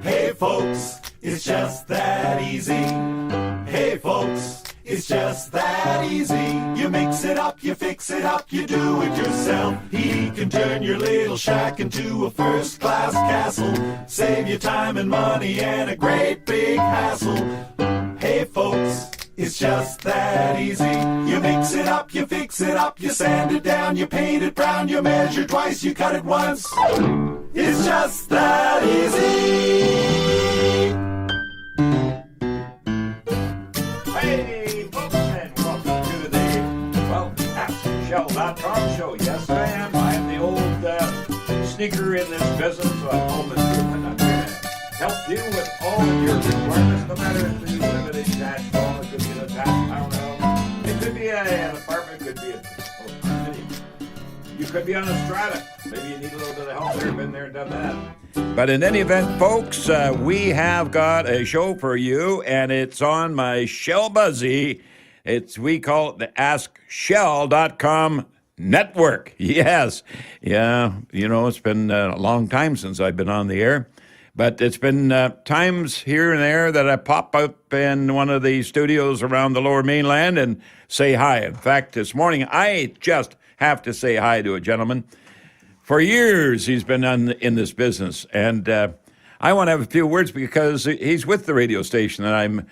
Hey folks, it's just that easy. Hey folks, it's just that easy. You mix it up, you fix it up, you do it yourself. He can turn your little shack into a first-class castle. Save you time and money and a great big hassle. Hey folks, it's just that easy. You mix it up, you fix it up, you sand it down, you paint it brown, you measure twice, you cut it once. It's just that easy. Hey, folks, and welcome to the, well, AskShell.com show. Yes, I am. I am the old sneaker in this business of home improvement. I'm going to help you with all of your requirements, no matter if you live in a detached home, it could be an attached townhouse, it could be an apartment, it could be a you could be on a strata. Maybe you need a little bit of help there, been there, done that. But in any event, folks, we have got a show for you, and it's on my Shell Buzzy. We call it the AskShell.com network. Yes. Yeah, you know, it's been a long time since I've been on the air. But it's been times here and there that I pop up in one of the studios around the Lower Mainland and say hi. In fact, this morning, I just have to say hi to a gentleman. For years, he's been in this business, and I want to have a few words because he's with the radio station that I'm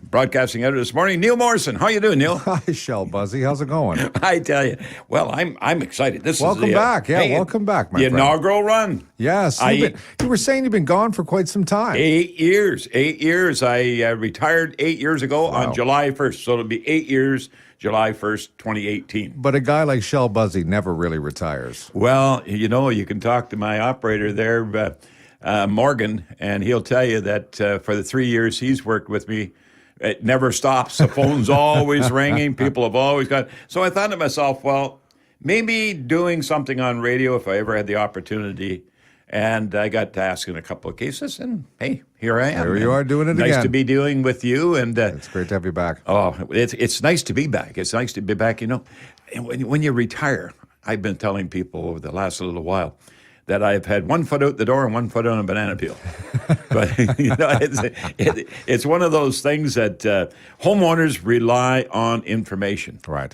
broadcasting out of this morning. Neil Morrison, how you doing, Neil? Hi, Shell Buzzy. How's it going? I tell you, well, I'm excited. Welcome back. Yeah, welcome back, my the friend. inaugural run. Yes, you were saying you've been gone for quite some time. 8 years. 8 years. I retired 8 years ago on July 1st, so it'll be 8 years. July 1st, 2018. But a guy like Shell Buzzy never really retires. Well, you know, you can talk to my operator there, Morgan, and he'll tell you that for the 3 years he's worked with me, it never stops. The phone's always ringing. People have always got... So I thought to myself, well, maybe doing something on radio if I ever had the opportunity. And I got to ask in a couple of cases, and hey, here I am. Here you are doing it again. Nice to be dealing with you. And it's great to have you back. Oh, it's nice to be back. It's nice to be back. You know, and when you retire, I've been telling people over the last little while that I've had one foot out the door and one foot on a banana peel. But, you know, it's one of those things that homeowners rely on information. Right.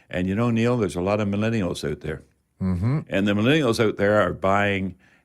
And, you know, Neil, there's a lot of millennials out there. Mm-hmm. And the millennials out there are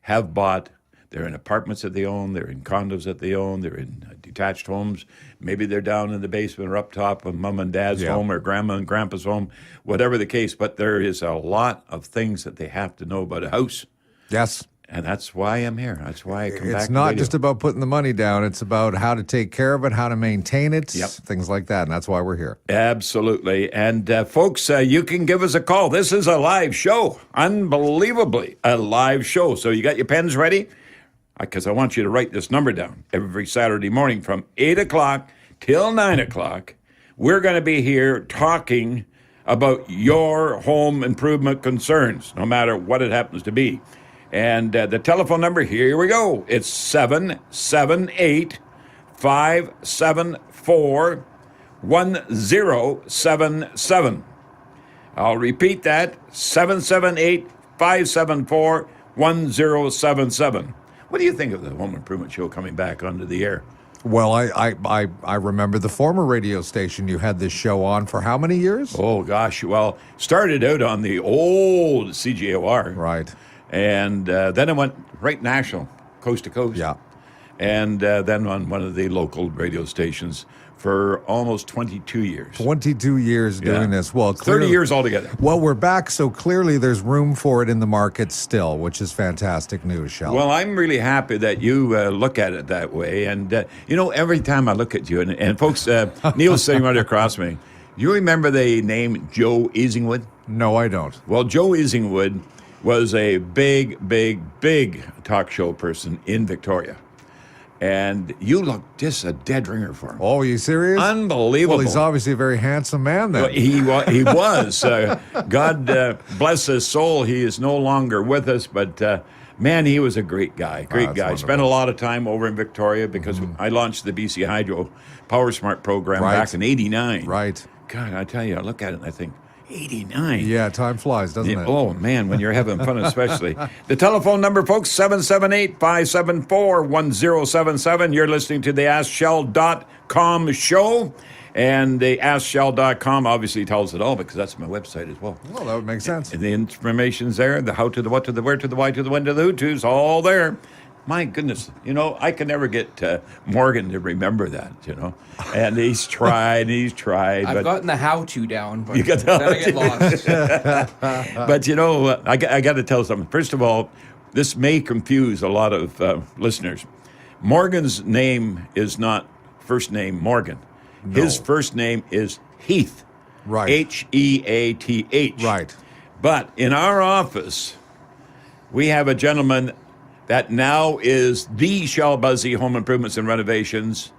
have bought, they're in apartments that they own, they're in condos that they own, they're in detached homes. Maybe they're down in the basement or up top of mom and dad's home or grandma and grandpa's home, whatever the case. But there is a lot of things that they have to know about a house. Yes. And that's why I'm here. That's why I come back. It's not just about putting the money down. It's about how to take care of it, how to maintain it, things like that. And that's why we're here. Absolutely. And folks, you can give us a call. This is a live show. Unbelievably, a live show. So you got your pens ready? Because I want you to write this number down. Every Saturday morning from 8 o'clock till 9 o'clock, we're going to be here talking about your home improvement concerns, no matter what it happens to be. And the telephone number, here we go. It's 778-574-1077. I'll repeat that, 778-574-1077. What do you think of the Home Improvement Show coming back onto the air? Well, I remember the former radio station you had this show on for how many years? Oh, gosh. Well, started out on the old CJOR. Right. And then it went right national, coast to coast. Yeah. And then on one of the local radio stations for almost 22 years. 22 years doing this. Well, 30 years altogether. Well, we're back, so clearly there's room for it in the market still, which is fantastic news, Shell. Well, I'm really happy that you look at it that way. And, you know, every time I look at you, and folks, Neil's sitting right across me. You remember the name Joe Easingwood? No, I don't. Well, Joe Easingwood was a big talk show person in Victoria. And you look just a dead ringer for him. Oh, are you serious? Unbelievable. Well, he's obviously a very handsome man then. Well, he was. God bless his soul. He is no longer with us, but man, he was a great guy. Great guy. Wonderful. Spent a lot of time over in Victoria because I launched the BC Hydro Power Smart program back in '89. Right. God, I tell you, I look at it and I think, 89. Yeah, time flies, doesn't it? Oh, man, when you're having fun especially. The telephone number, folks, 778-574-1077. You're listening to the AskShell.com show. And the AskShell.com obviously tells it all because that's my website as well. Well, that would make sense. And the information's there, the how to the what to the where to the why to the when to the who to's all there. My goodness, I can never get Morgan to remember that, And he's tried. I've gotten the how-to down, but you got the then I get lost. But, I got to tell something. First of all, this may confuse a lot of listeners. Morgan's name is not first name Morgan. No. His first name is Heath. Right. Heath. Right. But in our office, we have a gentleman that now is the Shell Busey Home Improvements and Renovations.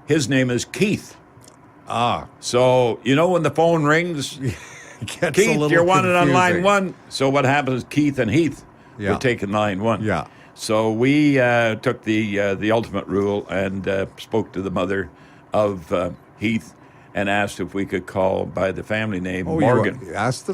His name is Keith. So, when the phone rings, Keith, you're wanted on line 1. So what happens is Keith and Heath were taking line 1. Yeah. So we took the ultimate rule and spoke to the mother of Heath and asked if we could call by the family name Morgan. Ask the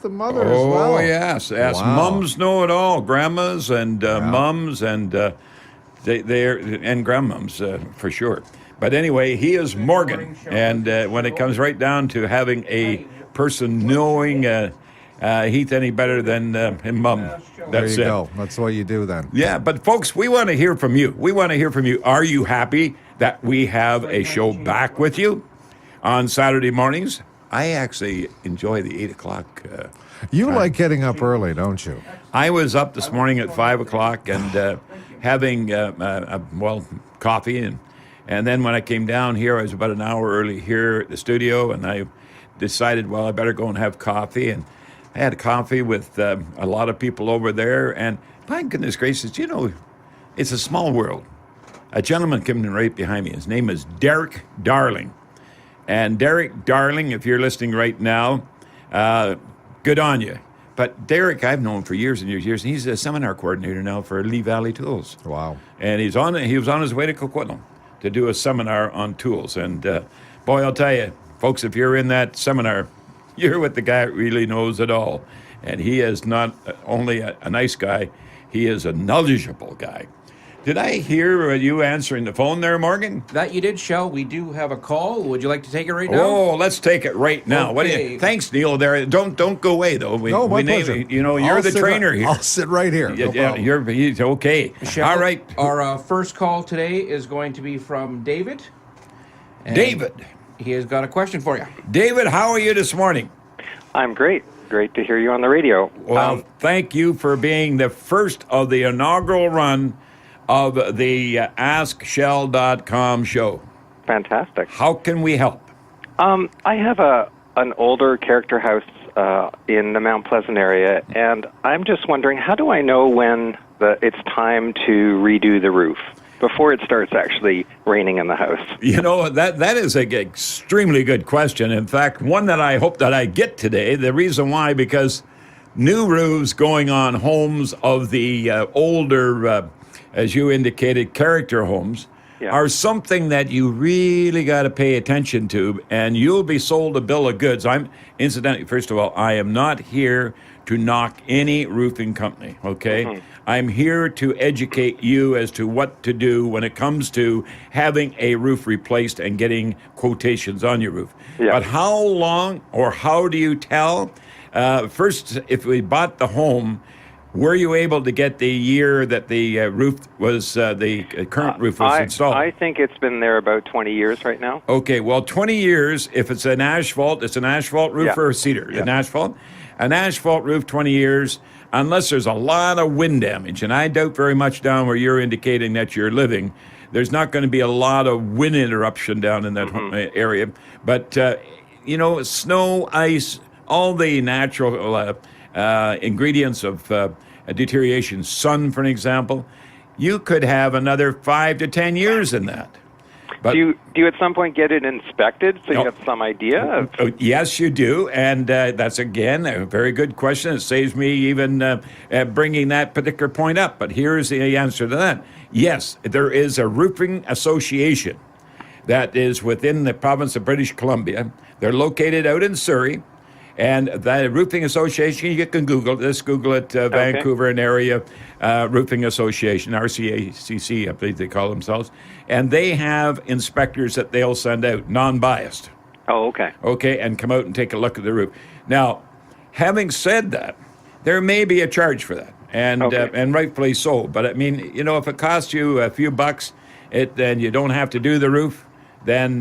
mother as well. Oh, yes. Ask mums know it all. Grandmas and mums and they're and grandmums for sure. But anyway, he is Morgan. And when it comes right down to having a person knowing Heath any better than him mum, that's there you it. go. That's what you do then. Yeah, but folks, we want to hear from you. Are you happy that we have a show back with you on Saturday mornings? I actually enjoy the 8 o'clock. You like getting up early, don't you? I was up this morning at 5 o'clock and having, coffee. And then when I came down here, I was about an hour early here at the studio, and I decided, I better go and have coffee. And I had coffee with a lot of people over there. And my goodness gracious, it's a small world. A gentleman coming right behind me. His name is Derek Darling. And Derek Darling, if you're listening right now, good on you. But Derek, I've known for years and years, and he's a seminar coordinator now for Lee Valley Tools. Wow. And he was on his way to Coquitlam to do a seminar on tools. And boy, I'll tell you, folks, if you're in that seminar, you're with the guy that really knows it all. And he is not only a nice guy, he is a knowledgeable guy. Did I hear you answering the phone there, Morgan? That you did, Shell. We do have a call. Would you like to take it right now? Oh, let's take it right now. Okay. What do you? Thanks, Neil. There, don't go away though. My pleasure. You're the trainer here. I'll sit right here. He's okay. Shell, all right. Our first call today is going to be from David. And David. He has got a question for you. David, how are you this morning? I'm great. Great to hear you on the radio. Well, thank you for being the first of the inaugural run of the AskShell.com show. Fantastic. How can we help? I have an older character house in the Mount Pleasant area, and I'm just wondering, how do I know when it's time to redo the roof before it starts actually raining in the house? That is an extremely good question. In fact, one that I hope that I get today. The reason why, because new roofs going on homes of the older as you indicated, character homes are something that you really got to pay attention to, and you'll be sold a bill of goods. Incidentally, first of all, I am not here to knock any roofing company, okay? Mm-hmm. I'm here to educate you as to what to do when it comes to having a roof replaced and getting quotations on your roof. Yeah. But how long or how do you tell? First, if we bought the home, were you able to get the year that the roof was, the current roof was installed? I think it's been there about 20 years right now. Okay, well, 20 years, if it's an asphalt roof or a cedar? Yeah. An asphalt roof, 20 years, unless there's a lot of wind damage. And I doubt very much down where you're indicating that you're living, there's not going to be a lot of wind interruption down in that area. But, snow, ice, all the natural ingredients of deterioration, sun, for an example, you could have another 5 to 10 years in that. But do you at some point get it inspected so you have some idea of? Yes, you do, and that's again a very good question. It saves me even bringing that particular point up. But here's the answer to that: yes, there is a roofing association that is within the province of British Columbia. They're located out in Surrey. And the Roofing Association, you can Google this. Google it, Vancouver and Area Roofing Association, RCACC, I believe they call themselves. And they have inspectors that they'll send out, non-biased. Oh, okay. Okay, and come out and take a look at the roof. Now, having said that, there may be a charge for that, and rightfully so. But I mean, you know, if it costs you a few bucks, then you don't have to do the roof, then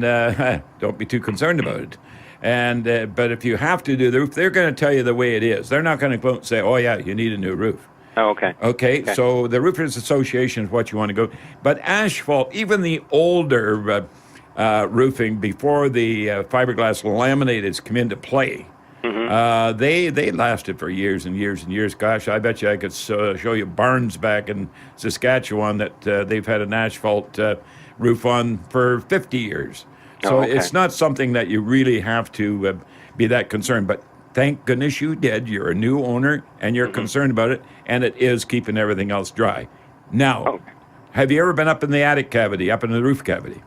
don't be too concerned about it. And but if you have to do the roof, they're going to tell you the way it is. They're not going to go and say, "Oh yeah, you need a new roof." Oh, okay. Okay. So the Roofers Association is what you want to go. But asphalt, even the older roofing before the fiberglass laminated come into play, they lasted for years and years and years. Gosh, I bet you I could show you barns back in Saskatchewan that they've had an asphalt roof on for 50 years. So it's not something that you really have to be that concerned. But thank goodness you did. You're a new owner, and you're concerned about it, and it is keeping everything else dry. Now, have you ever been up in the attic cavity, up in the roof cavity?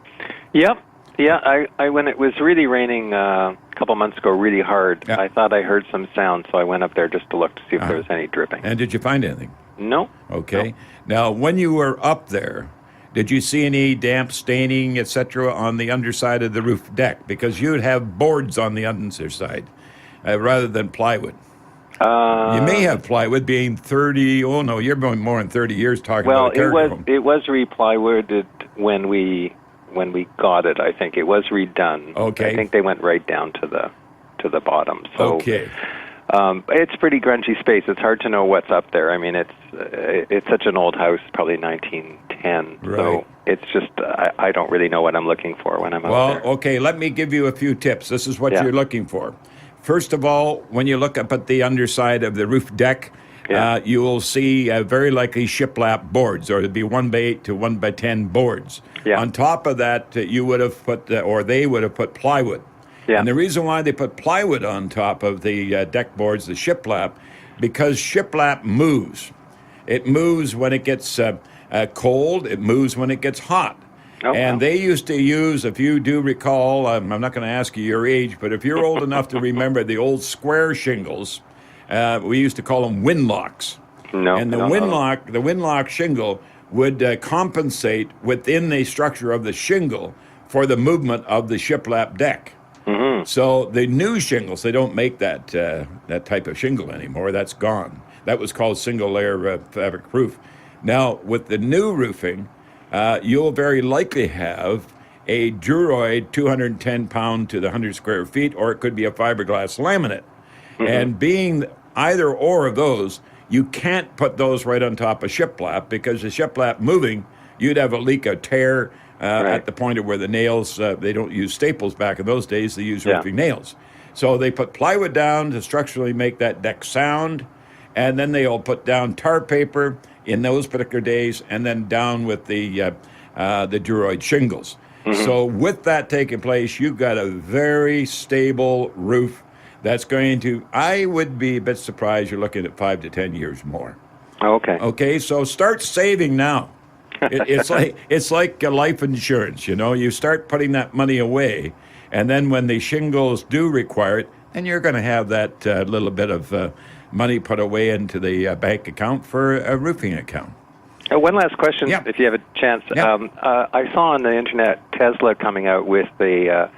Yep. Yeah, I when it was really raining a couple months ago really hard, I thought I heard some sound, so I went up there just to look to see if there was any dripping. And did you find anything? No. Okay. No. Now, when you were up there, did you see any damp staining, etc., on the underside of the roof deck? Because you'd have boards on the underside rather than plywood. You may have plywood being 30. Oh no, you're going more than 30 years talking about a character home. It was replywooded when we got it. I think it was redone. Okay. I think they went right down to the bottom. So okay. It's pretty grungy space. It's hard to know what's up there. I mean, it's such an old house, probably 1910. Right. So it's just I don't really know what I'm looking for when I'm out there. Well, okay, let me give you a few tips. This is what you're looking for. First of all, when you look up at the underside of the roof deck, you will see very likely shiplap boards, or it'd be 1x8 to 1x10 boards. Yeah. On top of that, you would have put, or they would have put plywood. Yeah. And the reason why they put plywood on top of the deck boards, the shiplap, because shiplap moves. It moves when it gets cold. It moves when it gets hot. Oh, and they used to use, if you do recall, I'm not going to ask you your age, but if you're old enough to remember the old square shingles, we used to call them windlocks. No, and the windlock shingle would compensate within the structure of the shingle for the movement of the shiplap deck. Mm-hmm. So the new shingles, they don't make that type of shingle anymore. That's gone. That was called single layer fabric roof. Now, with the new roofing, you'll very likely have a Duroid 210 pound to the 100 square feet, or it could be a fiberglass laminate. Mm-hmm. And being either or of those, you can't put those right on top of shiplap, because the shiplap moving, you'd have a leak, a tear at the point of where the nails, they don't use staples back in those days, they use roofing nails. So they put plywood down to structurally make that deck sound, and then they'll put down tar paper in those particular days, and then down with the Duroid shingles. Mm-hmm. So with that taking place, you've got a very stable roof that's going to, I would be a bit surprised you're looking at 5 to 10 years more. Okay. Okay, so start saving now. It's like life insurance, you know. You start putting that money away, and then when the shingles do require it, then you're going to have that little bit of money put away into the bank account for a roofing account. One last question, if you have a chance. I saw on the internet Tesla coming out with a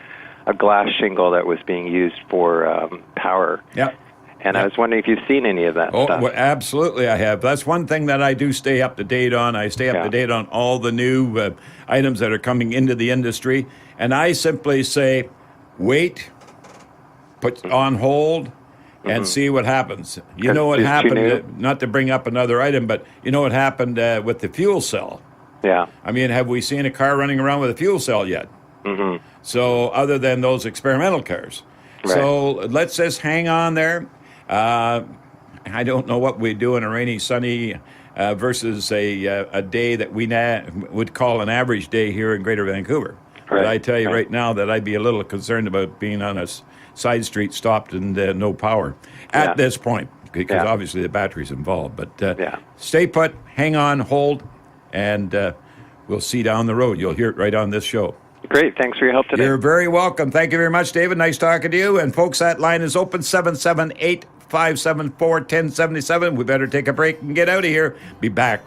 glass shingle that was being used for power. Yeah. And I was wondering if you've seen any of that stuff. Well, absolutely I have. That's one thing that I do stay up to date on. I stay up to date on all the new items that are coming into the industry. And I simply say, wait, put on hold, and see what happens. You know what happened, not to bring up another item, but you know what happened with the fuel cell. Yeah. I mean, have we seen a car running around with a fuel cell yet? Mm-hmm. So other than those experimental cars. Right. So let's just hang on there. I don't know what we do in a rainy, sunny versus a day that we would call an average day here in Greater Vancouver. Right. But I tell you right now that I'd be a little concerned about being on a side street stopped and no power at this point, because obviously the battery's involved. But stay put, hang on, hold, and we'll see down the road. You'll hear it right on this show. great. Thanks for your help today. You're very welcome. Thank you very much, David. Nice talking to you. And folks, that line is open, 778-574-1077. We better take a break and get out of here. Be back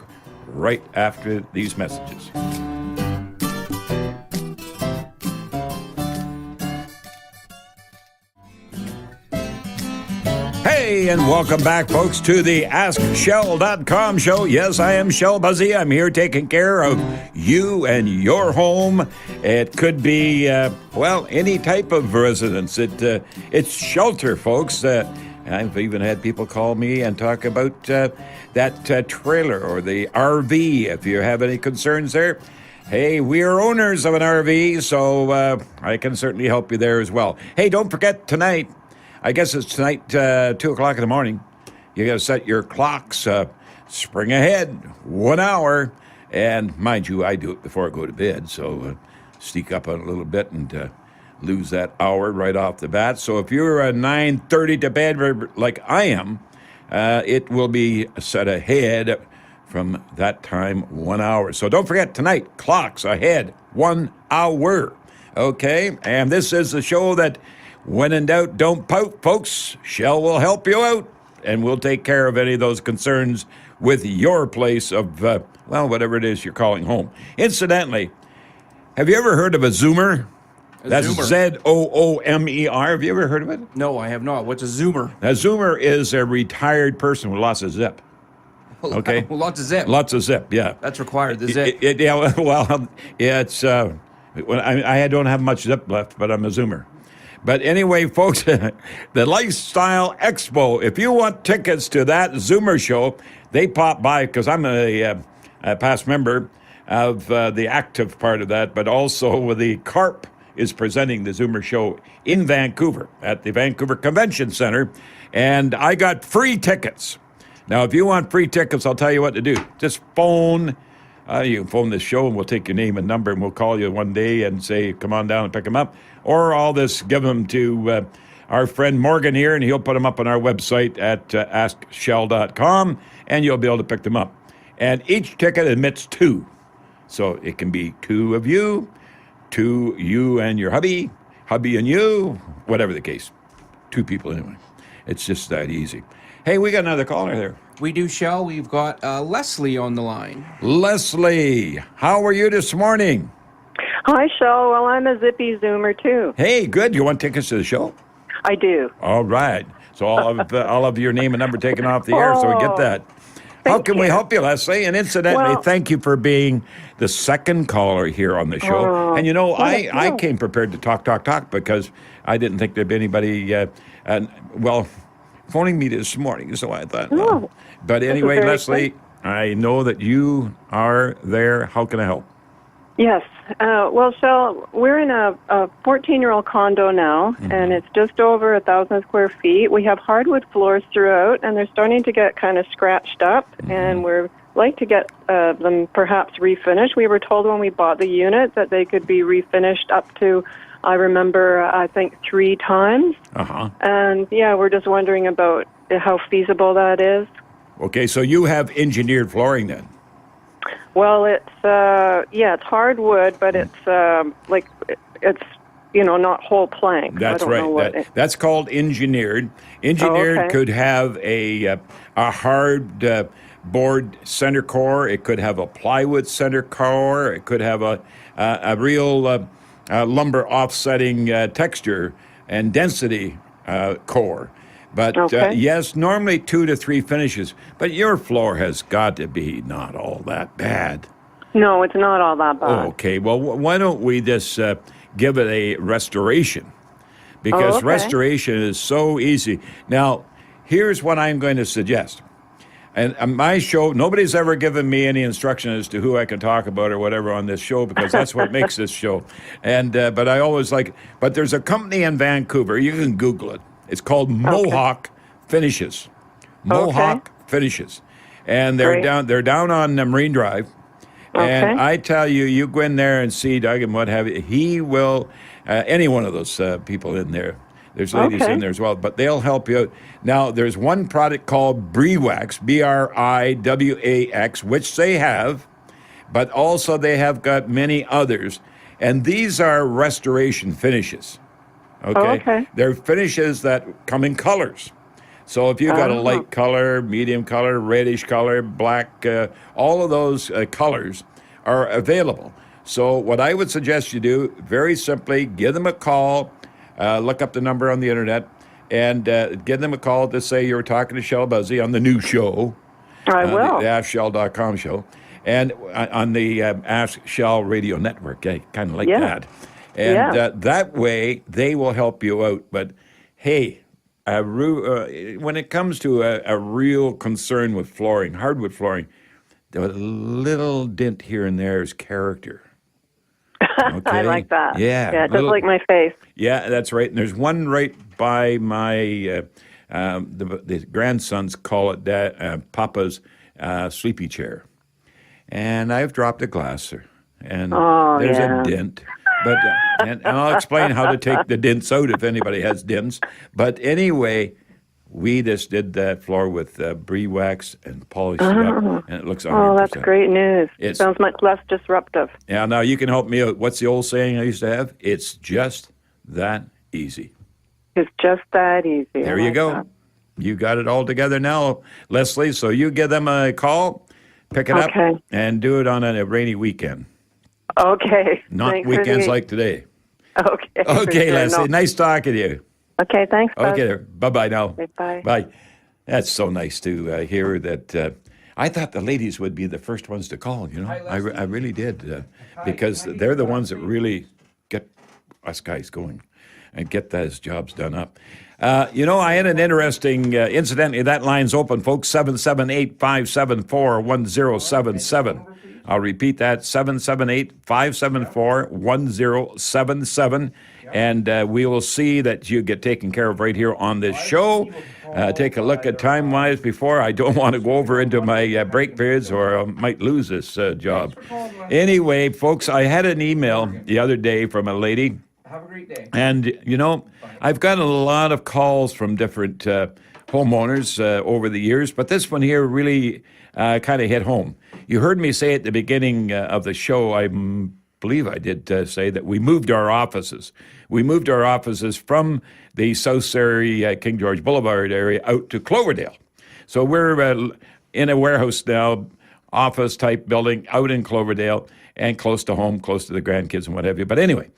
right after these messages. Hey, and welcome back, folks, to the AskShell.com show. Yes, I am Shell Busey. I'm here taking care of you and your home. It could be, any type of residence. It's shelter, folks. I've even had people call me and talk about that trailer or the RV, if you have any concerns there. Hey, we are owners of an RV, so I can certainly help you there as well. Hey, don't forget tonight, I guess it's tonight, 2 o'clock in the morning. You got to set your clocks, spring ahead, 1 hour. And mind you, I do it before I go to bed, so sneak up on a little bit and lose that hour right off the bat. So if you're 9:30 to bed like I am, it will be set ahead from that time, 1 hour. So don't forget tonight, clocks ahead, 1 hour. Okay? And this is the show that, when in doubt, don't pout, folks. Shell will help you out, and we'll take care of any of those concerns with your place of, whatever it is you're calling home. Incidentally, have you ever heard of a Zoomer? That's Zoomer. Zoomer. Have you ever heard of it? No, I have not. What's a Zoomer? A Zoomer is a retired person with lots of zip. Okay? Lots of zip. Lots of zip, yeah. That's required, the zip. It's, I don't have much zip left, but I'm a Zoomer. But anyway, folks, the Lifestyle Expo, if you want tickets to that Zoomer show, they pop by, because I'm a past member of the active part of that, but also the CARP is presenting the Zoomer show in Vancouver at the Vancouver Convention Center, and I got free tickets. Now, if you want free tickets, I'll tell you what to do. Just phone. You can phone this show, and we'll take your name and number, and we'll call you one day and say, come on down and pick them up. Or I'll just give them to our friend Morgan here, and he'll put them up on our website at AskShell.com, and you'll be able to pick them up. And each ticket admits 2. So it can be 2 of you, 2 you and your hubby and you, whatever the case. 2 people anyway. It's just that easy. Hey, we got another caller there. We do, Shell. We've got Leslie on the line. Leslie, how are you this morning? Hi, Shell. Well, I'm a zippy Zoomer, too. Hey, good. You want tickets to the show? I do. All right. So I'll have your name and number taken off the air so we get that. How can we help you, Leslie? And incidentally, thank you for being the second caller here on the show. And, I came prepared to talk because I didn't think there'd be anybody, phoning me this morning, so I thought, well. But anyway, Leslie, I know that you are there. How can I help? Yes. Shell, we're in a 14-year-old condo now, and it's just over 1,000 square feet. We have hardwood floors throughout, and they're starting to get kind of scratched up, and we're like to get them perhaps refinished. We were told when we bought the unit that they could be refinished up to, I remember, I think 3 times. And, we're just wondering about how feasible that is. Okay, so you have engineered flooring then? Well, it's it's hardwood, but it's not whole plank. That's right. That's called engineered. Engineered could have a hard board center core. It could have a plywood center core. It could have a real lumber offsetting texture and density core. But yes, normally 2 to 3 finishes. But your floor has got to be not all that bad. No, it's not all that bad. Okay, well, why don't we just give it a restoration? Because restoration is so easy. Now, here's what I'm going to suggest. And my show, nobody's ever given me any instruction as to who I can talk about or whatever on this show, because that's what makes this show. And but I always but there's a company in Vancouver, you can Google it. It's called Mohawk Finishes. Mohawk Finishes. And they're down on Marine Drive. And I tell you, you go in there and see Doug and what have you. He will, any one of those people in there. There's ladies in there as well, but they'll help you out. Now, there's one product called Briwax, Briwax, which they have, but also they have got many others. And these are restoration finishes. Okay? Oh, okay. They're finishes that come in colors. So if you've got a light color, medium color, reddish color, black, all of those colors are available. So what I would suggest you do, very simply, give them a call, look up the number on the internet, and give them a call to say you're talking to Shell Busey on the new show. I will. The AskShell.com show. And on the Ask Shell Radio Network. I kind of like that. And that way, they will help you out. But, hey, when it comes to a real concern with flooring, hardwood flooring, the little dent here and there is character. Okay? I like that. Yeah. Just like my face. Yeah, that's right. And there's one right by my, the grandsons call it Papa's sleepy chair. And I've dropped a glass, and there's a dent. But and I'll explain how to take the dents out if anybody has dents. But anyway, we just did that floor with brie wax and polished it up, and it looks 100%. Oh, that's great news. It sounds much less disruptive. Yeah, now you can help me out. What's the old saying I used to have? It's just that easy. It's just that easy. There you go. That. You got it all together now, Leslie. So you give them a call, pick it up, and do it on a rainy weekend. Okay. Not thanks weekends like today. Okay. Okay, Leslie. No. Nice talking to you. Okay, thanks. Okay, there. Bye-bye now. Okay, bye. Bye. That's so nice to hear that. I thought the ladies would be the first ones to call, you know. I really did, because they're the ones that really get us guys going and get those jobs done up. You know, I had an interesting, incidentally, that line's open, folks, 778-574-1077. I'll repeat that, 778-574-1077. And we will see that you get taken care of right here on this show. Take a look at time-wise before. I don't want to go over into my break periods or I might lose this job. Anyway, folks, I had an email the other day from a lady. Have a great day. And, you know, I've gotten a lot of calls from different homeowners over the years, but this one here really kind of hit home. You heard me say at the beginning of the show, I believe I did say that we moved our offices. We moved our offices from the South Surrey, King George Boulevard area out to Cloverdale. So we're in a warehouse now, office-type building out in Cloverdale and close to home, close to the grandkids and what have you. But anyway,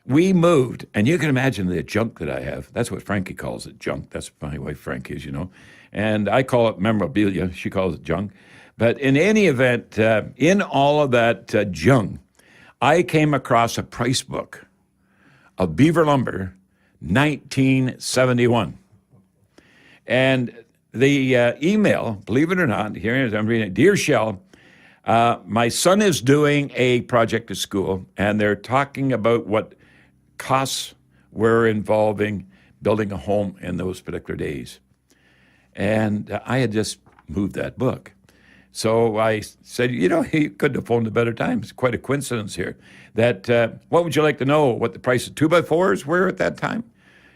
we moved, and you can imagine the junk that I have. That's what Frankie calls it, junk. That's my wife, Frankie, as you know. And I call it memorabilia. She calls it junk. But in any event, in all of that junk, I came across a price book of Beaver Lumber, 1971. And the email, believe it or not, here it is, I'm reading it. Dear Shell, my son is doing a project at school, and they're talking about what costs were involving building a home in those particular days. And I had just moved that book. So I said, you know, he couldn't have phoned a better time. It's quite a coincidence here. That, what would you like to know? What the price of 2x4s were at that time?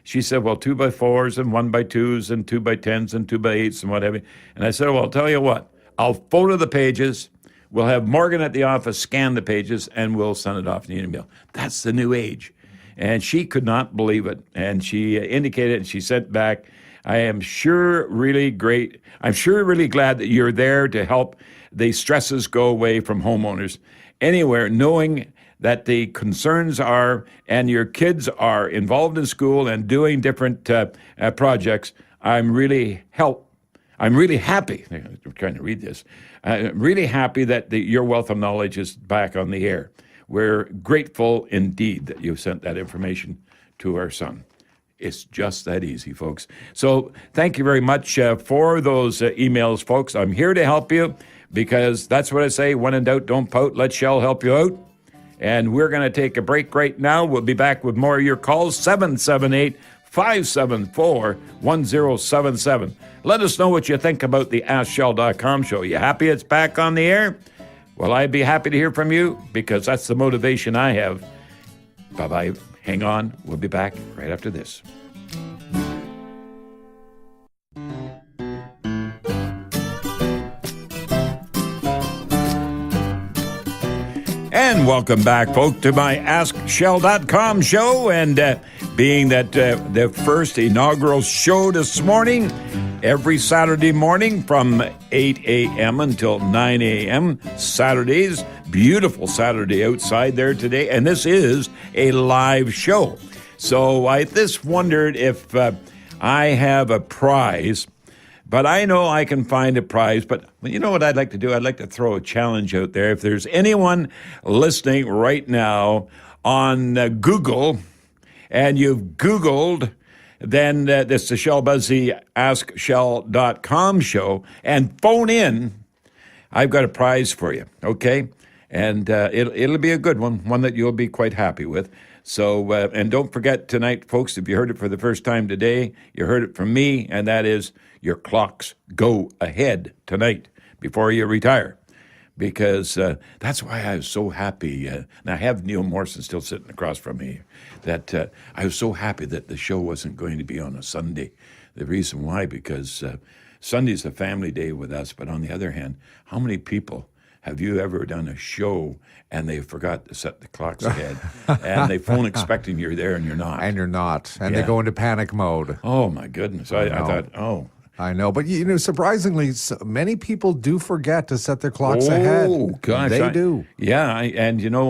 She said, well, 2x4s and 1x2s and 2x10s and 2x8s and whatever. And I said, well, I'll tell you what. I'll photo the pages. We'll have Morgan at the office scan the pages, and we'll send it off in the email. That's the new age. And she could not believe it. And she indicated, and she sent back, I am sure really great. I'm sure really glad that you're there to help the stresses go away from homeowners anywhere, knowing that the concerns are, and your kids are involved in school and doing different projects. I'm really happy. I'm trying to read this. I'm really happy that your wealth of knowledge is back on the air. We're grateful indeed that you sent that information to our son. It's just that easy, folks. So thank you very much for those emails, folks. I'm here to help you because that's what I say. When in doubt, don't pout. Let Shell help you out. And we're going to take a break right now. We'll be back with more of your calls, 778-574-1077. Let us know what you think about the AskShell.com show. You happy it's back on the air? Well, I'd be happy to hear from you because that's the motivation I have. Bye-bye. Hang on. We'll be back right after this. And welcome back, folks, to my AskShell.com show. And being that the first inaugural show this morning, every Saturday morning from 8 a.m. until 9 a.m. Saturdays. Beautiful Saturday outside there today. And this is a live show. So I just wondered if I have a prize. But I know I can find a prize. But you know what I'd like to do? I'd like to throw a challenge out there. If there's anyone listening right now on Google, and you've Googled, then this is the Shell Busey AskShell.com show, and phone in, I've got a prize for you, okay? And it'll be a good one that you'll be quite happy with. So, and don't forget tonight, folks, if you heard it for the first time today, you heard it from me, and that is your clocks go ahead tonight before you retire. Because that's why I was so happy. And I have Neil Morrison still sitting across from me, that I was so happy that the show wasn't going to be on a Sunday. The reason why, because Sunday's a family day with us, but on the other hand, how many people have you ever done a show and they forgot to set the clocks ahead and they phone expecting you're there and you're not? And you're not. And they go into panic mode. Oh, my goodness. I thought, I know. But, surprisingly, many people do forget to set their clocks ahead. Oh, gosh. They do. Yeah.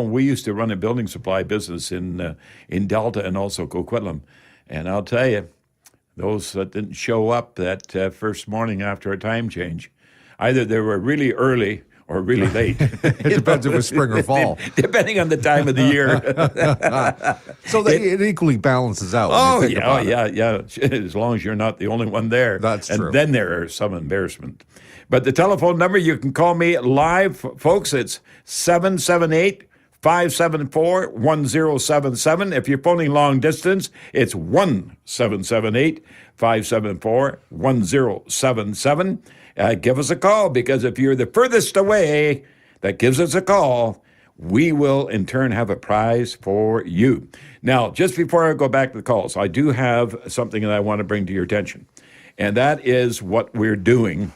We used to run a building supply business in Delta and also Coquitlam. And I'll tell you, those that didn't show up that first morning after a time change, either they were really early or really late. It depends if it's spring or fall. Depending on the time of the year. So it equally balances out. Yeah. As long as you're not the only one there. That's true. And then there are some embarrassment. But the telephone number, you can call me live, folks. It's 778-574-1077. If you're phoning long distance, it's 1-778-574-1077. Give us a call, because if you're the furthest away that gives us a call, we will in turn have a prize for you. Now, just before I go back to the calls, I do have something that I want to bring to your attention, and that is what we're doing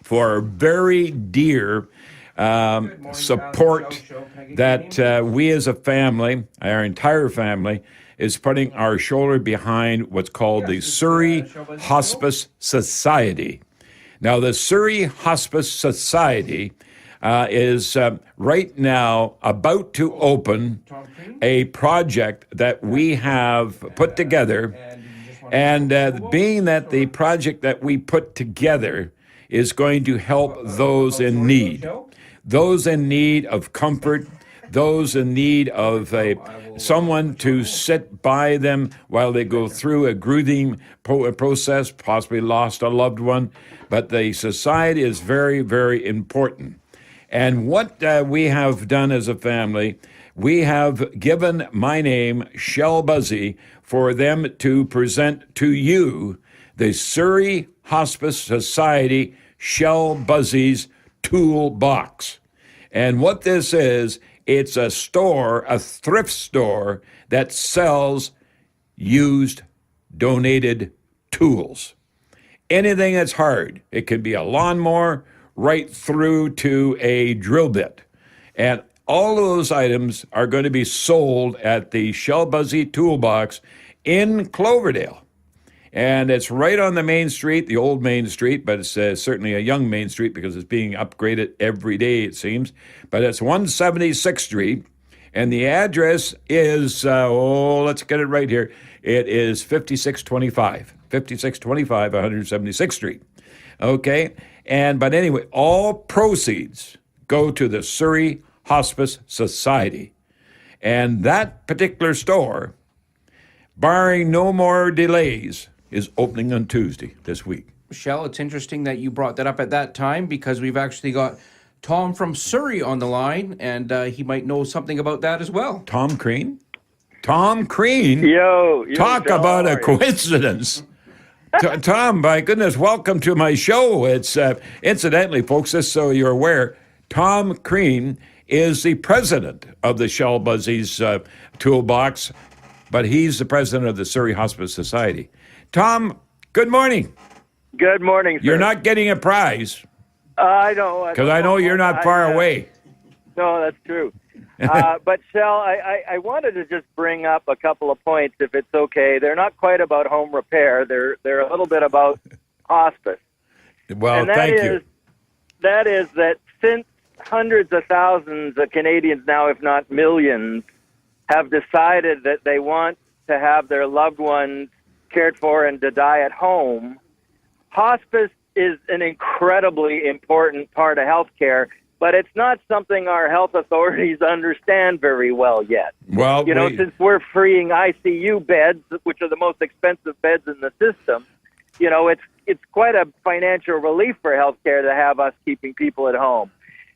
for our very dear support that we as a family, our entire family, is putting our shoulder behind what's called the Surrey Hospice Society. Now, the Surrey Hospice Society is right now about to open a project that we have put together. And being that the project that we put together is going to help those in need of comfort, those in need of someone to sit by them while they go through a grieving process, possibly lost a loved one. But the society is very, very important. And what we have done as a family, we have given my name, Shell Busey, for them to present to you the Surrey Hospice Society Shell Busey's Toolbox. And what this is, it's a store, a thrift store that sells used, donated tools. Anything that's hard. It could be a lawnmower right through to a drill bit. And all of those items are going to be sold at the Shell Busey Toolbox in Cloverdale. And it's right on the main street, the old main street, but it's certainly a young main street because it's being upgraded every day, it seems. But it's 176th Street, and the address is, let's get it right here. It is 5625 176th Street. Okay? But anyway, all proceeds go to the Surrey Hospice Society. And that particular store, barring no more delays, is opening on Tuesday this week. Michelle, it's interesting that you brought that up at that time, because we've actually got Tom from Surrey on the line, and he might know something about that as well. Tom Crean? Tom Crean? Yo, talk about a coincidence. Tom, my goodness, welcome to my show. It's incidentally, folks, just so you're aware, Tom Crean is the president of the Shell Busey's Toolbox, but he's the president of the Surrey Hospice Society. Tom, good morning. Good morning, sir. You're not getting a prize. I don't. Because I know you're not far away. No, that's true. But Shell, I wanted to just bring up a couple of points, if it's okay. They're not quite about home repair. They're a little bit about hospice. Well, and thank you. That is that since hundreds of thousands of Canadians now, if not millions, have decided that they want to have their loved ones cared for and to die at home, hospice is an incredibly important part of healthcare, but it's not something our health authorities understand very well yet. Well, Since we're freeing ICU beds, which are the most expensive beds in the system, it's quite a financial relief for healthcare to have us keeping people at home.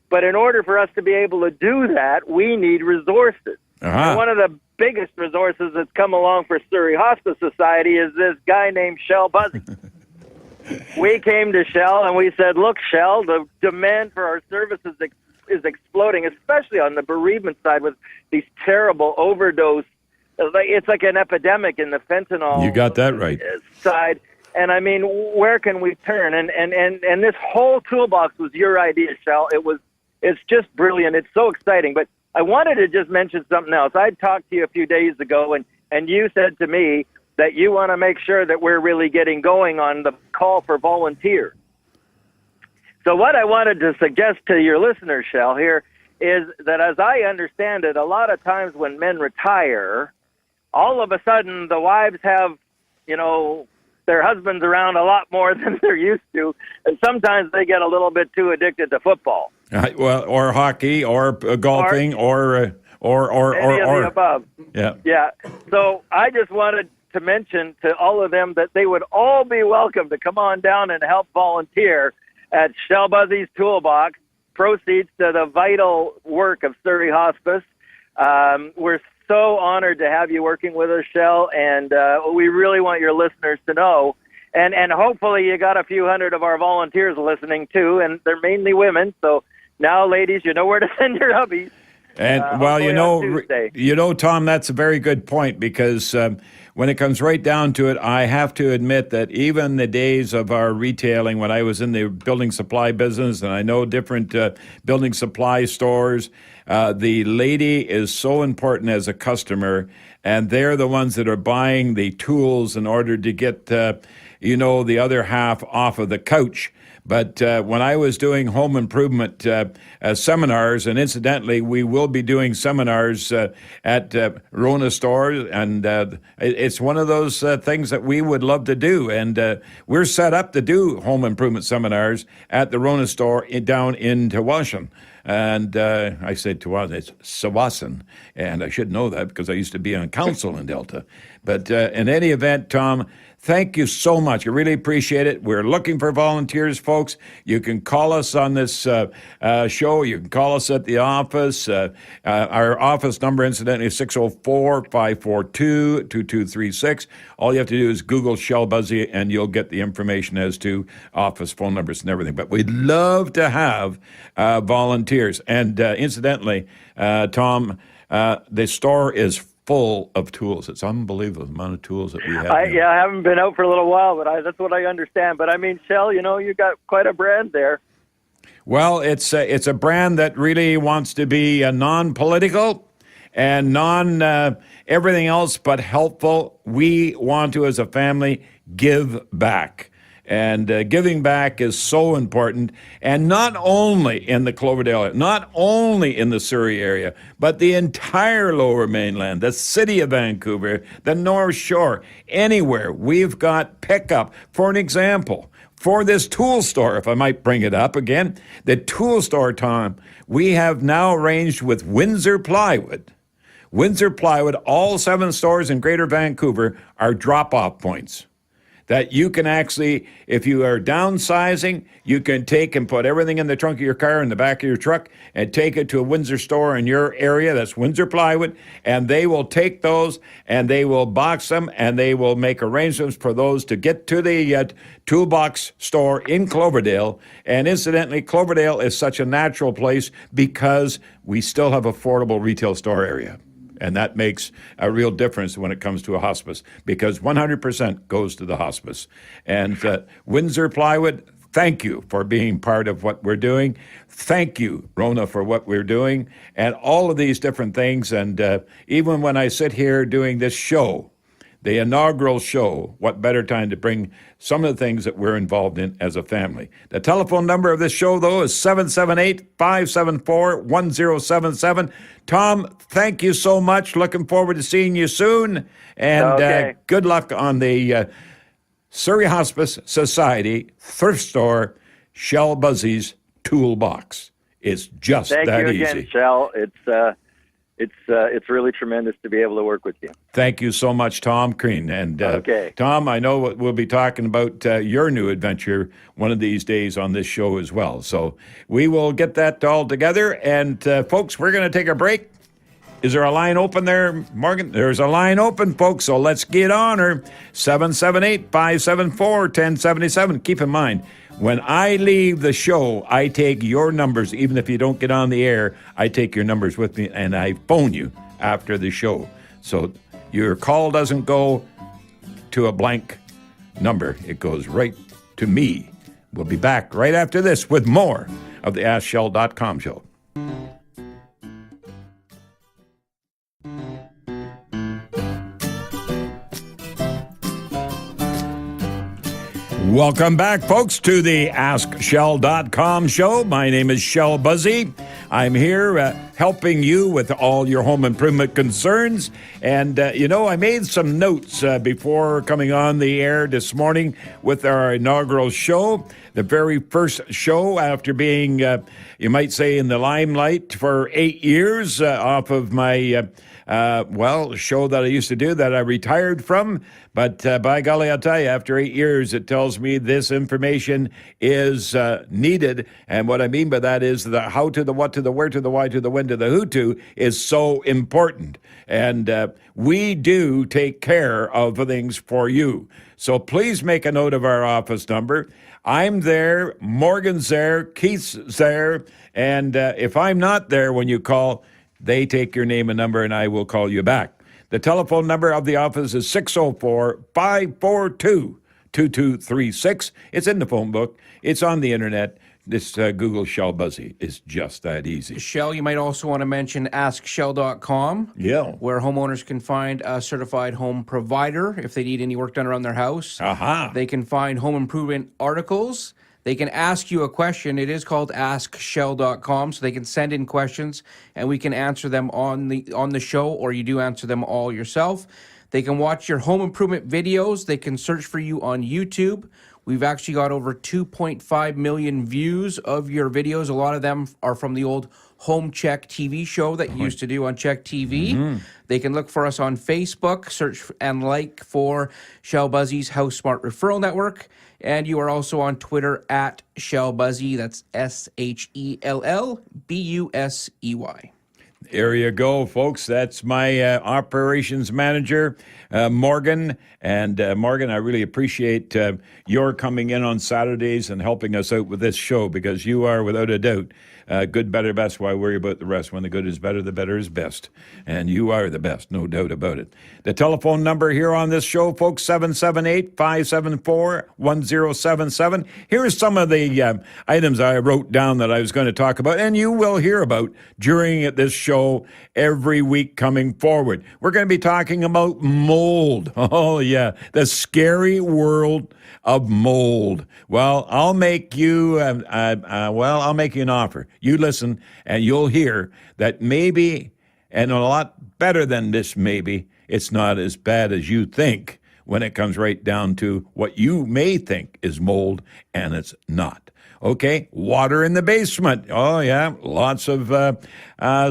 But in order for us to be able to do that, we need resources. And one of the biggest resources that's come along for Surrey Hospice Society is this guy named Shell Busey. We came to Shell and we said, look, Shell, the demand for our services is exploding, especially on the bereavement side with these terrible overdose. It's like an epidemic in the fentanyl. You got that right. Side. And I mean, where can we turn? And this whole toolbox was your idea, Shell. It's just brilliant. It's so exciting. But I wanted to just mention something else. I talked to you a few days ago, and you said to me that you want to make sure that we're really getting going on the call for volunteers. So what I wanted to suggest to your listeners, Shell, here is that as I understand it, a lot of times when men retire, all of a sudden the wives have, their husbands around a lot more than they're used to, and sometimes they get a little bit too addicted to football. Or hockey, or golfing, or any of the above. Yeah. So I just wanted to mention to all of them that they would all be welcome to come on down and help volunteer at Shell Busey's Toolbox. Proceeds to the vital work of Surrey Hospice. We're so honored to have you working with us, Shell, and we really want your listeners to know. And hopefully you got a few hundred of our volunteers listening too, and they're mainly women. So now, ladies, you know where to send your hubbies. And Tom, that's a very good point, because when it comes right down to it, I have to admit that even the days of our retailing, when I was in the building supply business, and I know different building supply stores, the lady is so important as a customer, and they're the ones that are buying the tools in order to get, the other half off of the couch. But when I was doing home improvement seminars, and incidentally, we will be doing seminars at Rona stores, and it's one of those things that we would love to do. And we're set up to do home improvement seminars at the Rona store down in Tawasin. And I said Tawasin, it's Sawasan, and I should know that because I used to be on council in Delta. But in any event, Tom, thank you so much. I really appreciate it. We're looking for volunteers, folks. You can call us on this show. You can call us at the office. Our office number, incidentally, is 604-542-2236. All you have to do is Google Shell Busey, and you'll get the information as to office phone numbers and everything. But we'd love to have volunteers. And incidentally, Tom, the store is full of tools. It's unbelievable the amount of tools that we have. I haven't been out for a little while, but that's what I understand. But I mean, Shell, you got quite a brand there. Well, it's a brand that really wants to be non-political and everything else but helpful. We want to, as a family, give back. And giving back is so important, and not only in the Cloverdale area, not only in the Surrey area, but the entire Lower Mainland, the city of Vancouver, the North Shore, anywhere. We've got pickup. For an example, for this tool store, if I might bring it up again, the tool store, Tom, we have now arranged with Windsor Plywood. Windsor Plywood, all 7 stores in Greater Vancouver are drop-off points. That you can actually, if you are downsizing, you can take and put everything in the trunk of your car, in the back of your truck, and take it to a Windsor store in your area. That's Windsor Plywood. And they will take those, and they will box them, and they will make arrangements for those to get to the toolbox store in Cloverdale. And incidentally, Cloverdale is such a natural place because we still have affordable retail store area. And that makes a real difference when it comes to a hospice, because 100% goes to the hospice. And Windsor Plywood, thank you for being part of what we're doing. Thank you, Rona, for what we're doing and all of these different things. And even when I sit here doing this show, the inaugural show, what better time to bring some of the things that we're involved in as a family. The telephone number of this show, though, is 778-574-1077. Tom, thank you so much. Looking forward to seeing you soon. And good luck on the Surrey Hospice Society Thrift Store Shell Buzzy's Toolbox. It's just Thank that you again, easy. Shell. It's really tremendous to be able to work with you. Thank you so much, Tom Crean. And Tom, I know we'll be talking about your new adventure one of these days on this show as well. So we will get that all together. And folks, we're going to take a break. Is there a line open there, Morgan? There's a line open, folks, so let's get on her. 778-574-1077. Keep in mind, when I leave the show, I take your numbers. Even if you don't get on the air, I take your numbers with me, and I phone you after the show. So your call doesn't go to a blank number. It goes right to me. We'll be back right after this with more of the AskShell.com show. Welcome back, folks, to the AskShell.com show. My name is Shell Buzzy. I'm here helping you with all your home improvement concerns. And, I made some notes before coming on the air this morning with our inaugural show. The very first show after being, you might say, in the limelight for 8 years off of my show that I used to do that I retired from. But by golly, I'll tell you, after 8 years, it tells me this information is needed. And what I mean by that is the how to, the what to, the where to, the why to, the when to, the who to is so important. And we do take care of things for you. So please make a note of our office number. I'm there, Morgan's there, Keith's there. And if I'm not there when you call, they take your name and number, and I will call you back. The telephone number of the office is 604-542-2236. It's in the phone book. It's on the internet. This Google Shell Buzzy is just that easy. Shell, you might also want to mention AskShell.com, where homeowners can find a certified home provider if they need any work done around their house. They can find home improvement articles. They can ask you a question. It is called AskShell.com, so they can send in questions, and we can answer them on the show, or you do answer them all yourself. They can watch your home improvement videos. They can search for you on YouTube. We've actually got over 2.5 million views of your videos. A lot of them are from the old Home Check TV show that you used to do on Check TV. Mm-hmm. They can look for us on Facebook, search and like for Shell Buzzy's House Smart Referral Network. And you are also on Twitter at Shell Buzzy. That's SHELLBUSEY. There you go, folks. That's my operations manager, Morgan. And Morgan, I really appreciate your coming in on Saturdays and helping us out with this show, because you are, without a doubt, good, better, best. Why worry about the rest? When the good is better, the better is best. And you are the best, no doubt about it. The telephone number here on this show, folks, 778-574-1077. Here's some of the items I wrote down that I was going to talk about, and you will hear about during this show every week coming forward. We're going to be talking about mold. Oh, yeah, the scary world of mold. Well, I'll make you an offer. You listen, and you'll hear that maybe, and a lot better than this maybe, it's not as bad as you think when it comes right down to what you may think is mold, and it's not. Okay, water in the basement. Oh, yeah, lots of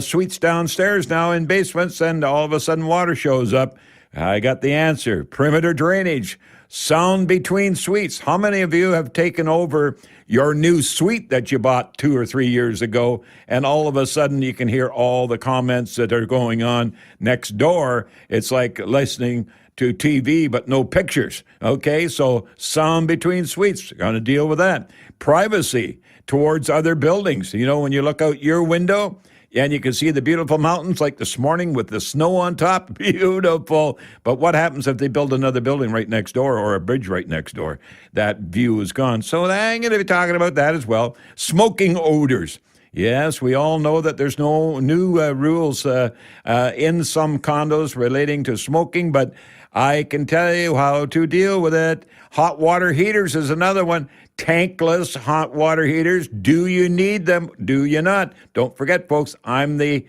suites downstairs now in basements, and all of a sudden water shows up. I got the answer. Perimeter drainage. Sound between suites. How many of you have taken over your new suite that you bought 2 or 3 years ago, and all of a sudden you can hear all the comments that are going on next door? It's like listening to TV, but no pictures. Okay, so sound between suites. Going to deal with that. Privacy towards other buildings. You know, when you look out your window, And you can see the beautiful mountains like this morning with the snow on top. Beautiful. But what happens if they build another building right next door or a bridge right next door? That view is gone. So I'm going to be talking about that as well. Smoking odors. Yes, we all know that there's no new rules in some condos relating to smoking, but I can tell you how to deal with it. Hot water heaters is another one. Tankless hot water heaters. Do you need them? Do you not? Don't forget, folks, I'm the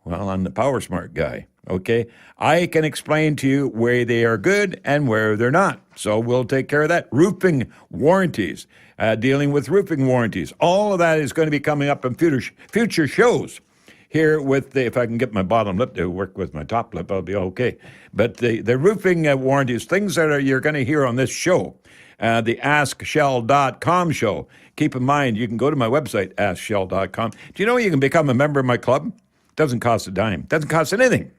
Power Smart guy, okay? I can explain to you where they are good and where they're not. So we'll take care of that. Roofing warranties, dealing with roofing warranties. All of that is going to be coming up in future shows. Here with if I can get my bottom lip to work with my top lip, I'll be okay. But the roofing warranties, things that you're going to hear on this show, the AskShell.com show. Keep in mind, you can go to my website, AskShell.com. Do you know you can become a member of my club? Doesn't cost a dime. Doesn't cost anything.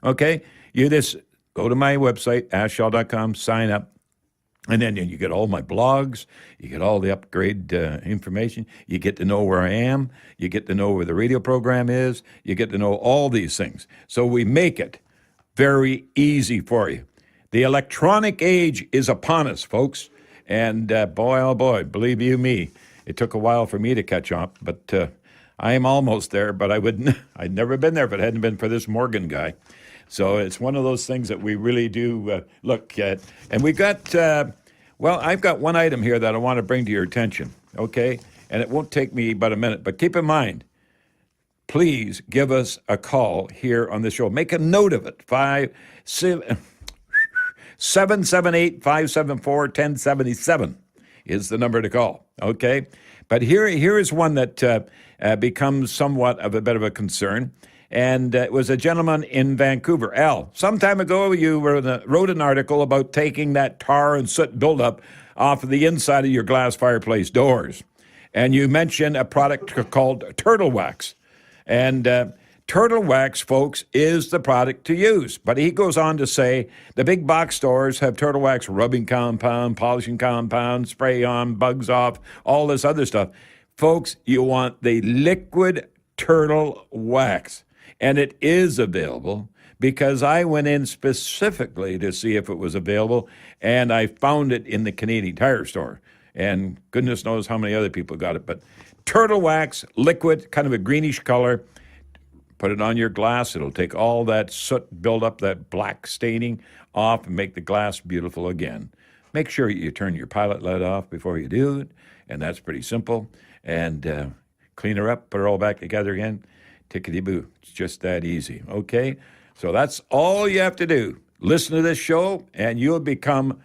Okay? You just go to my website, AskShell.com, sign up. And then you get all my blogs, you get all the upgrade information, you get to know where I am, you get to know where the radio program is, you get to know all these things. So we make it very easy for you. The electronic age is upon us, folks. And boy, oh boy, believe you me, it took a while for me to catch up, but I am almost there, but I'd never been there if it hadn't been for this Morgan guy. So it's one of those things that we really do look at. And we got, I've got one item here that I want to bring to your attention, okay? And it won't take me but a minute. But keep in mind, please give us a call here on the show. Make a note of it. 778-574-1077 is the number to call, okay? But here is one that becomes somewhat of a bit of a concern. And it was a gentleman in Vancouver. Al, some time ago you wrote an article about taking that tar and soot buildup off of the inside of your glass fireplace doors. And you mentioned a product called Turtle Wax. And Turtle Wax, folks, is the product to use. But he goes on to say the big box stores have Turtle Wax rubbing compound, polishing compound, spray on, bugs off, all this other stuff. Folks, you want the liquid Turtle Wax. And it is available because I went in specifically to see if it was available, and I found it in the Canadian Tire store. And goodness knows how many other people got it. But Turtle Wax, liquid, kind of a greenish color. Put it on your glass. It'll take all that soot buildup, that black staining off, and make the glass beautiful again. Make sure you turn your pilot light off before you do it, and that's pretty simple. And clean her up, put her all back together again. Tickety-boo. It's just that easy, okay? So that's all you have to do. Listen to this show, and you'll become,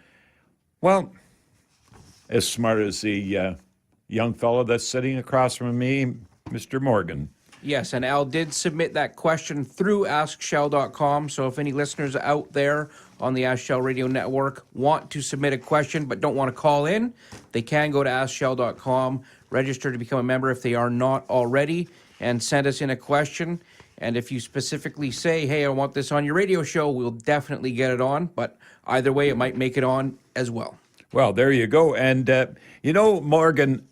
as smart as the young fellow that's sitting across from me, Mr. Morgan. Yes, and Al did submit that question through AskShell.com, so if any listeners out there on the Ask Shell Radio Network want to submit a question but don't want to call in, they can go to AskShell.com, register to become a member if they are not already, and send us in a question. And if you specifically say, hey, I want this on your radio show, we'll definitely get it on. But either way, it might make it on as well. Well, there you go. And, Morgan,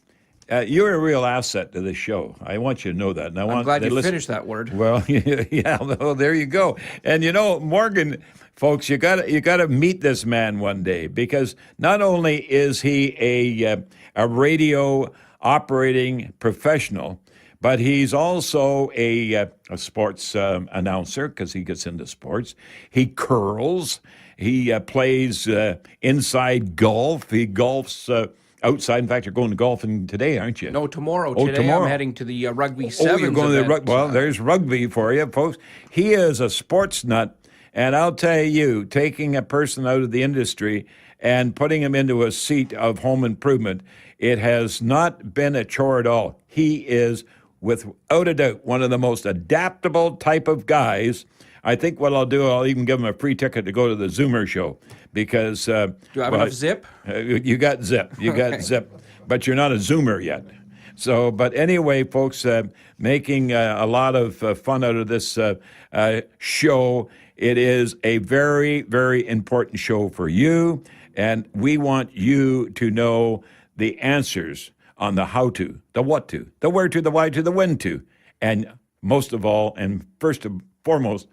you're a real asset to this show. I want you to know that. And I'm glad you finished that word. Well, yeah, well, there you go. And, Morgan, folks, you got to meet this man one day, because not only is he a radio operating professional, but he's also a sports announcer, because he gets into sports. He curls. He plays inside golf. He golfs outside. In fact, you're going to golfing today, aren't you? No, tomorrow. Today I'm heading to the rugby sevens. Oh, you're going to the rugby. Well, there's rugby for you, folks. He is a sports nut, and I'll tell you, taking a person out of the industry and putting him into a seat of home improvement, it has not been a chore at all. He is, without a doubt, one of the most adaptable type of guys. I think what I'll do, I'll even give him a free ticket to go to the Zoomer show, because... do I have enough zip? You got zip. You got zip. But you're not a Zoomer yet. So, but anyway, folks, making a lot of fun out of this show. It is a very, very important show for you, and we want you to know the answers on the how to, the what to, the where to, the why to, the when to. And most of all, and first and foremost,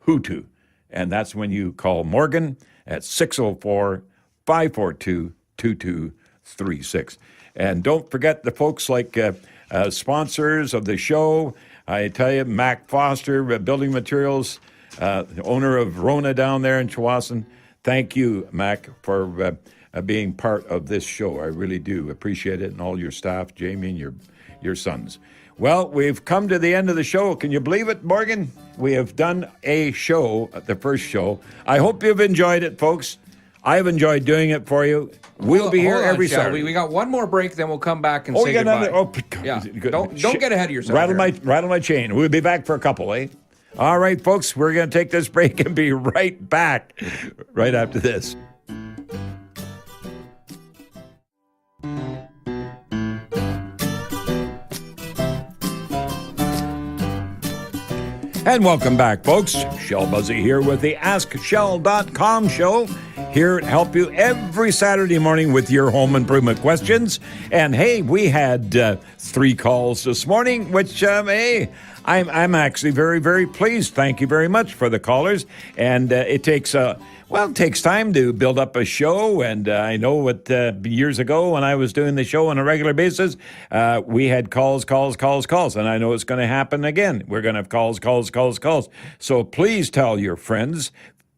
Hutu. And that's when you call Morgan at 604-542-2236. And don't forget the folks like sponsors of the show. I tell you, Mac Foster, Building Materials, the owner of Rona down there in Chawasan. Thank you, Mac, for being part of this show. I really do appreciate it, and all your staff, Jamie, and your sons. Well, we've come to the end of the show. Can you believe it, Morgan? We have done a show, the first show. I hope you've enjoyed it, folks. I've enjoyed doing it for you. We'll be here every Saturday. We got one more break, then we'll come back and say goodbye. Yeah. Don't get ahead of yourself. Rattle my chain. We'll be back for a couple, eh? All right, folks, we're going to take this break and be right back right after this. And welcome back, folks. Shell Busey here with the AskShell.com show, here to help you every Saturday morning with your home improvement questions. And hey, we had 3 calls this morning, which, hey, I'm actually very, very pleased. Thank you very much for the callers. And it takes time to build up a show. And I know what years ago when I was doing the show on a regular basis, we had calls. And I know it's going to happen again. We're going to have calls. So please tell your friends,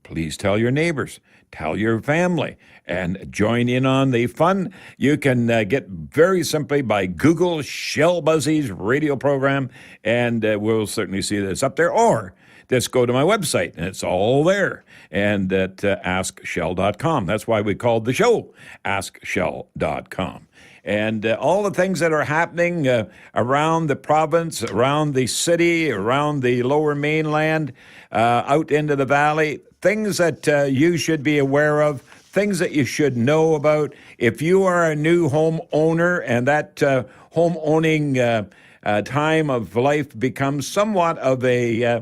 please tell your neighbors, tell your family, and join in on the fun. You can get very simply by Google Shell Busey's radio program, and we'll certainly see this up there. Or just go to my website, and it's all there, and at AskShell.com. That's why we called the show AskShell.com. And all the things that are happening around the province, around the city, around the Lower Mainland, out into the valley, things that you should be aware of, things that you should know about. If you are a new home owner and that home owning time of life becomes somewhat of a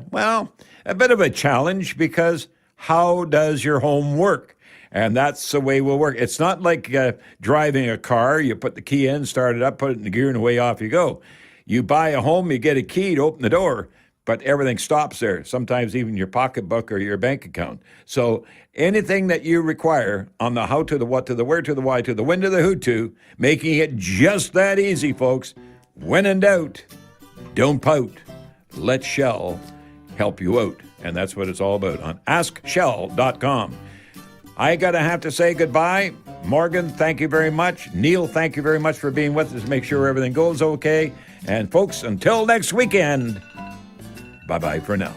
bit of a challenge, because how does your home work? And that's the way we'll work. It's not like driving a car. You put the key in, start it up, put it in the gear, and away off you go. You buy a home, you get a key to open the door, but everything stops there, sometimes even your pocketbook or your bank account. So anything that you require on the how to the what to the where to the why to the when to the who to, making it just that easy, folks. When in doubt, don't pout. Let Shell help you out. And that's what it's all about on AskShell.com. I got to have to say goodbye. Morgan, thank you very much. Neil, thank you very much for being with us to make sure everything goes okay. And folks, until next weekend, bye-bye for now.